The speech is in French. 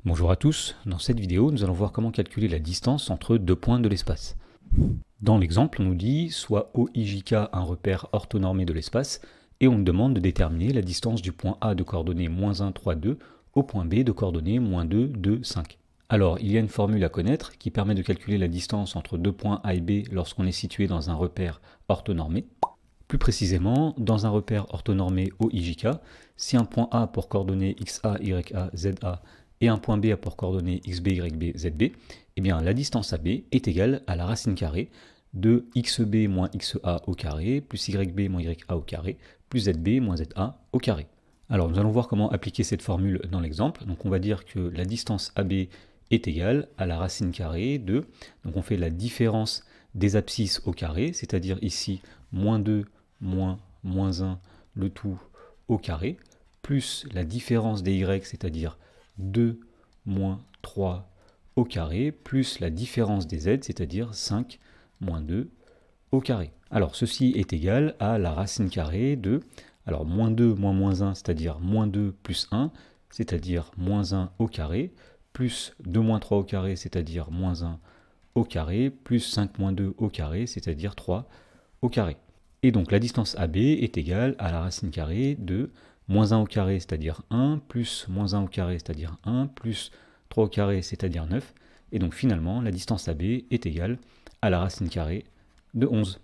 Bonjour à tous, dans cette vidéo nous allons voir comment calculer la distance entre deux points de l'espace. Dans l'exemple on nous dit soit OIJK un repère orthonormé de l'espace et on nous demande de déterminer la distance du point A de coordonnées -1, 3, 2 au point B de coordonnées -2, 2, 5. Alors il y a une formule à connaître qui permet de calculer la distance entre deux points A et B lorsqu'on est situé dans un repère orthonormé. Plus précisément, dans un repère orthonormé OIJK, si un point A a pour coordonnées XA, YA, ZA et un point B a pour coordonnées XB, YB, ZB, eh bien la distance AB est égale à la racine carrée de XB moins XA au carré plus YB moins YA au carré plus ZB moins ZA au carré. Alors nous allons voir comment appliquer cette formule dans l'exemple. Donc on va dire que la distance AB est égale à la racine carrée de, donc on fait la différence des abscisses au carré, c'est-à-dire ici -2 moins -1 le tout au carré, plus la différence des y, c'est-à-dire 2 moins 3 au carré, plus la différence des z, c'est-à-dire 5 moins 2 au carré. Alors ceci est égal à la racine carrée de, alors -2 moins -1, c'est-à-dire -2 plus 1, c'est-à-dire -1 au carré, plus 2 moins 3 au carré, c'est-à-dire -1 au carré, plus 5 moins 2 au carré, c'est-à-dire 3 au carré. Et donc la distance AB est égale à la racine carrée de -1 au carré, c'est-à-dire 1, plus -1 au carré, c'est-à-dire 1, plus 3 au carré, c'est-à-dire 9. Et donc finalement, la distance AB est égale à la racine carrée de 11.